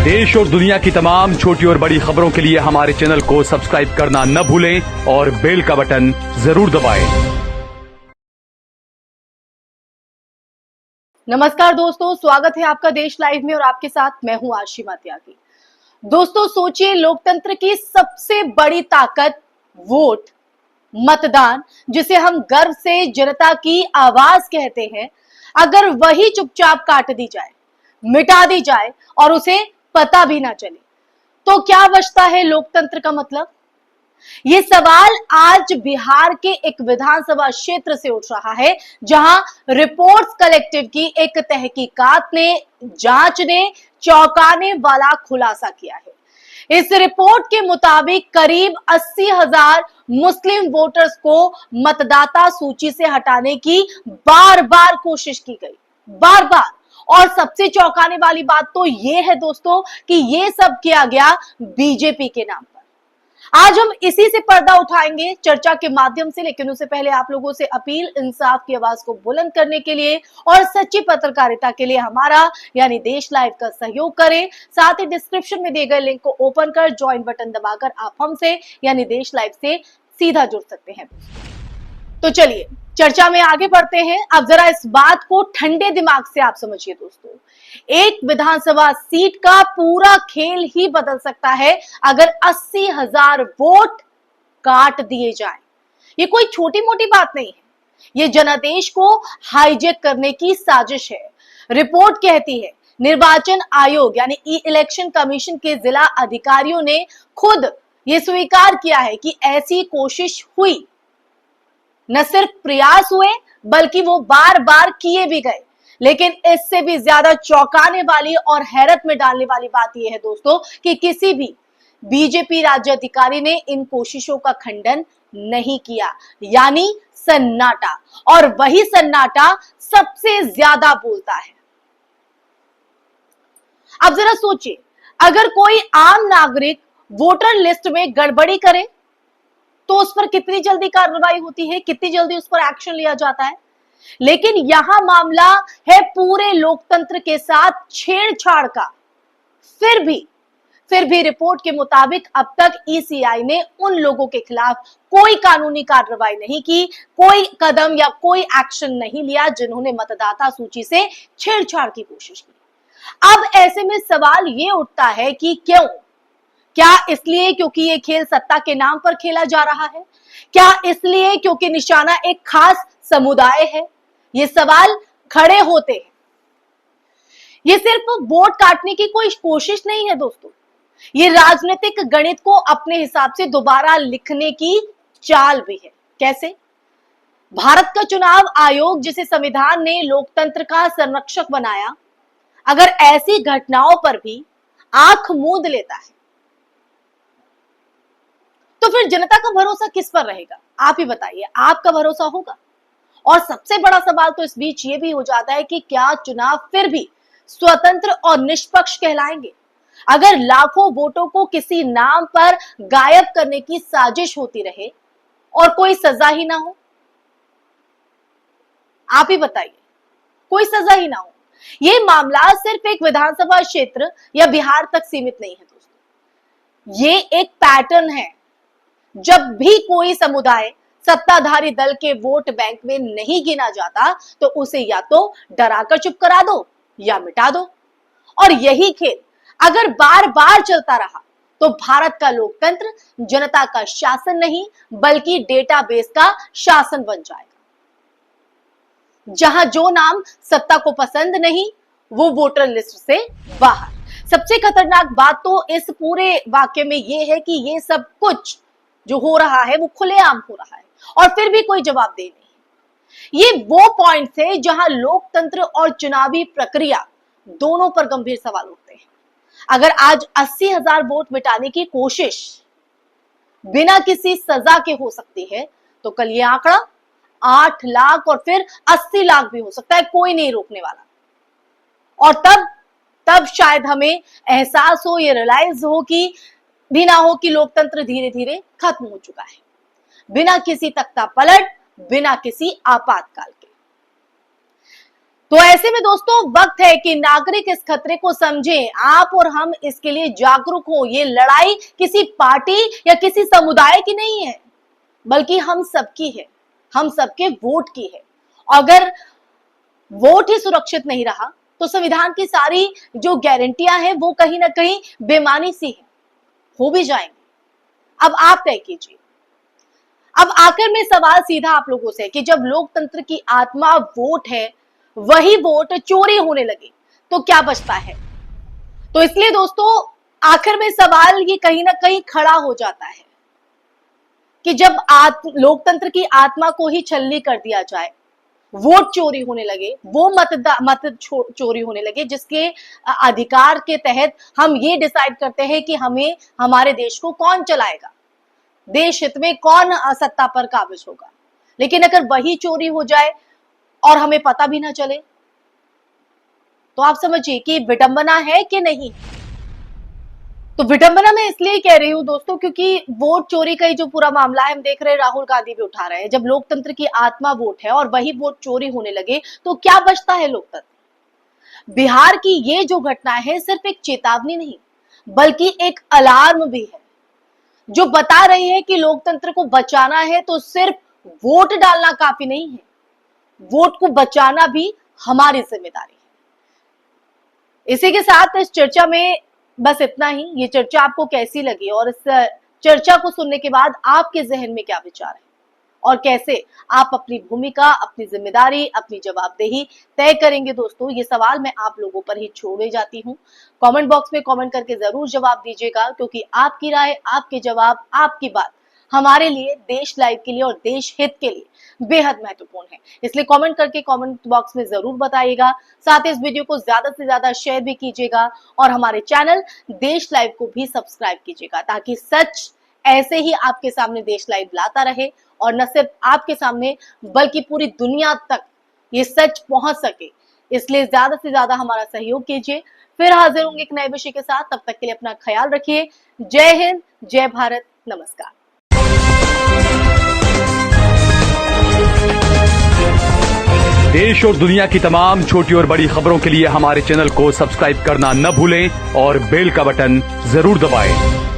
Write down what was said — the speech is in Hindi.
देश और दुनिया की तमाम छोटी और बड़ी खबरों के लिए हमारे चैनल को सब्सक्राइब करना न भूलें और बेल का बटन जरूर दबाएं। नमस्कार दोस्तों, स्वागत है आपका देश लाइव में और आपके साथ मैं हूं आशिमा त्यागी। दोस्तों सोचिए, लोकतंत्र की सबसे बड़ी ताकत वोट, मतदान, जिसे हम गर्व से जनता की आवाज कहते हैं, अगर वही चुपचाप काट दी जाए, मिटा दी जाए और उसे पता भी ना चले, तो क्या बचता है लोकतंत्र का मतलब? ये सवाल आज बिहार के एक विधानसभा क्षेत्र से उठ रहा है, जहां रिपोर्ट्स कलेक्टिव की एक तहकीकात ने, जांच ने चौंकाने वाला खुलासा किया है। इस रिपोर्ट के मुताबिक करीब 80,000 मुस्लिम वोटर्स को मतदाता सूची से हटाने की बार बार कोशिश की गई, बार बार। और सबसे चौंकाने वाली बात तो यह है दोस्तों कि यह सब किया गया बीजेपी के नाम पर। आज हम इसी से पर्दा उठाएंगे चर्चा के माध्यम से, लेकिन उससे पहले आप लोगों से अपील, इंसाफ की आवाज को बुलंद करने के लिए और सच्ची पत्रकारिता के लिए हमारा यानी देश लाइव का सहयोग करें। साथ ही डिस्क्रिप्शन में दिए गए लिंक को ओपन कर ज्वाइन बटन दबाकर आप हमसे यानी देश लाइव से सीधा जुड़ सकते हैं। तो चलिए चर्चा में आगे बढ़ते हैं। अब जरा इस बात को ठंडे दिमाग से आप समझिए दोस्तों, एक विधानसभा सीट का पूरा खेल ही बदल सकता है अगर 80,000 वोट काट दिए जाएं। ये कोई छोटी मोटी बात नहीं है, ये जनादेश को हाईजैक करने की साजिश है। रिपोर्ट कहती है निर्वाचन आयोग यानी इलेक्शन कमीशन के जिला अधिकारियों ने खुद ये स्वीकार किया है कि ऐसी कोशिश हुई। न सिर्फ प्रयास हुए बल्कि वो बार बार किए भी गए। लेकिन इससे भी ज्यादा चौंकाने वाली और हैरत में डालने वाली बात यह है दोस्तों कि किसी भी बीजेपी राज्य अधिकारी ने इन कोशिशों का खंडन नहीं किया, यानी सन्नाटा। और वही सन्नाटा सबसे ज्यादा बोलता है। अब जरा सोचिए, अगर कोई आम नागरिक वोटर लिस्ट में गड़बड़ी करे तो उस पर कितनी जल्दी कार्रवाई होती है, कितनी जल्दी उस पर एक्शन लिया जाता है। लेकिन यहां मामला है पूरे लोकतंत्र के साथ छेड़छाड़ का। फिर भी रिपोर्ट के मुताबिक अब तक ईसीआई ने उन लोगों के खिलाफ कोई कानूनी कार्रवाई नहीं की, कोई कदम या कोई एक्शन नहीं लिया जिन्होंने मतदाता सूची से छेड़छाड़ की कोशिश की। अब ऐसे में सवाल ये उठता है कि क्यों? क्या इसलिए क्योंकि ये खेल सत्ता के नाम पर खेला जा रहा है? क्या इसलिए क्योंकि निशाना एक खास समुदाय है? ये सवाल खड़े होते हैं। ये सिर्फ वोट काटने की कोई कोशिश नहीं है दोस्तों, ये राजनीतिक गणित को अपने हिसाब से दोबारा लिखने की चाल भी है। कैसे? भारत का चुनाव आयोग, जिसे संविधान ने लोकतंत्र का संरक्षक बनाया, अगर ऐसी घटनाओं पर भी आंख मूंद लेता है तो फिर जनता का भरोसा किस पर रहेगा? आप ही बताइए, आपका भरोसा होगा? और सबसे बड़ा सवाल तो इस बीच ये भी हो जाता है कि क्या चुनाव फिर भी स्वतंत्र और निष्पक्ष कहलाएंगे अगर लाखों वोटों को किसी नाम पर गायब करने की साजिश होती रहे और कोई सजा ही ना हो? आप ही बताइए, कोई सजा ही ना हो। यह मामला सिर्फ एक विधानसभा क्षेत्र या बिहार तक सीमित नहीं है दोस्तों, ये एक पैटर्न है। जब भी कोई समुदाय सत्ताधारी दल के वोट बैंक में नहीं गिना जाता तो उसे या तो डराकर चुप करा दो या मिटा दो। और यही खेल अगर बार बार चलता रहा तो भारत का लोकतंत्र जनता का शासन नहीं बल्कि डेटाबेस का शासन बन जाएगा, जहां जो नाम सत्ता को पसंद नहीं वो वोटर लिस्ट से बाहर। सबसे खतरनाक बात तो इस पूरे वाक्य में यह है कि ये सब कुछ जो हो रहा है वो खुलेआम हो रहा है और फिर भी कोई जवाबदेह नहीं। ये वो पॉइंट्स है जहां लोकतंत्र और चुनावी प्रक्रिया दोनों पर गंभीर सवाल उठते हैं। अगर आज 80,000 वोट मिटाने की कोशिश बिना किसी सजा के हो सकती है तो कल ये आंकड़ा 8 लाख और फिर 80 लाख भी हो सकता है, कोई नहीं रोकने वाला। और तब शायद हमें एहसास हो, ये रियलाइज हो कि भी ना हो कि लोकतंत्र धीरे धीरे खत्म हो चुका है, बिना किसी तख्ता पलट, बिना किसी आपातकाल के। तो ऐसे में दोस्तों वक्त है कि नागरिक इस खतरे को समझें, आप और हम इसके लिए जागरूक हो। ये लड़ाई किसी पार्टी या किसी समुदाय की नहीं है, बल्कि हम सबकी है, हम सबके वोट की है। अगर वोट ही सुरक्षित नहीं रहा तो संविधान की सारी जो गारंटियां हैं वो कहीं ना कहीं बेमानी सी है, हो भी जाएंगे। अब आप तय कीजिए। अब आखिर में सवाल सीधा आप लोगों से कि जब लोकतंत्र की आत्मा वोट है, वही वोट चोरी होने लगे तो क्या बचता है? तो इसलिए दोस्तों आखिर में सवाल ये कहीं ना कहीं खड़ा हो जाता है कि जब लोकतंत्र की आत्मा को ही छलनी कर दिया जाए, वोट चोरी होने लगे, वो मत चोरी होने लगे जिसके अधिकार के तहत हम ये डिसाइड करते हैं कि हमें हमारे देश को कौन चलाएगा, देश हित में कौन सत्ता पर काबिज होगा। लेकिन अगर वही चोरी हो जाए और हमें पता भी ना चले, तो आप समझिए कि विडंबना है कि नहीं। तो विडंबना मैं इसलिए कह रही हूं दोस्तों क्योंकि वोट चोरी का ही जो पूरा मामला है हम देख रहे हैं, राहुल गांधी भी उठा रहे हैं। जब लोकतंत्र की आत्मा वोट है और वही वोट चोरी होने लगे तो क्या बचता है लोकतंत्र? बिहार की ये जो घटना है सिर्फ एक चेतावनी नहीं बल्कि एक अलार्म भी है, जो बता रही है कि लोकतंत्र को बचाना है तो सिर्फ वोट डालना काफी नहीं है, वोट को बचाना भी हमारी जिम्मेदारी है। इसी के साथ इस चर्चा में बस इतना ही। ये चर्चा आपको कैसी लगी और इस चर्चा को सुनने के बाद आपके जहन में क्या विचार है और कैसे आप अपनी भूमिका, अपनी जिम्मेदारी, अपनी जवाबदेही तय करेंगे? दोस्तों ये सवाल मैं आप लोगों पर ही छोड़े जाती हूँ। कमेंट बॉक्स में कमेंट करके जरूर जवाब दीजिएगा, क्योंकि आपकी राय, आपके जवाब, आपकी बात हमारे लिए, देश लाइव के लिए और देश हित के लिए बेहद महत्वपूर्ण है। इसलिए कमेंट करके कमेंट बॉक्स में जरूर बताइएगा। साथ ही इस वीडियो को ज्यादा से ज्यादा शेयर भी कीजिएगा और हमारे चैनल देश लाइव को भी सब्सक्राइब कीजिएगा, ताकि सच ऐसे ही आपके सामने देश लाइव लाता रहे और न सिर्फ आपके सामने बल्कि पूरी दुनिया तक ये सच पहुंच सके। इसलिए ज्यादा से ज्यादा हमारा सहयोग कीजिए। फिर हाजिर होंगे एक नए विषय के साथ, तब तक के लिए अपना ख्याल रखिए। जय हिंद, जय भारत, नमस्कार। देश और दुनिया की तमाम छोटी और बड़ी खबरों के लिए हमारे चैनल को सब्सक्राइब करना न भूलें और बेल का बटन जरूर दबाएं।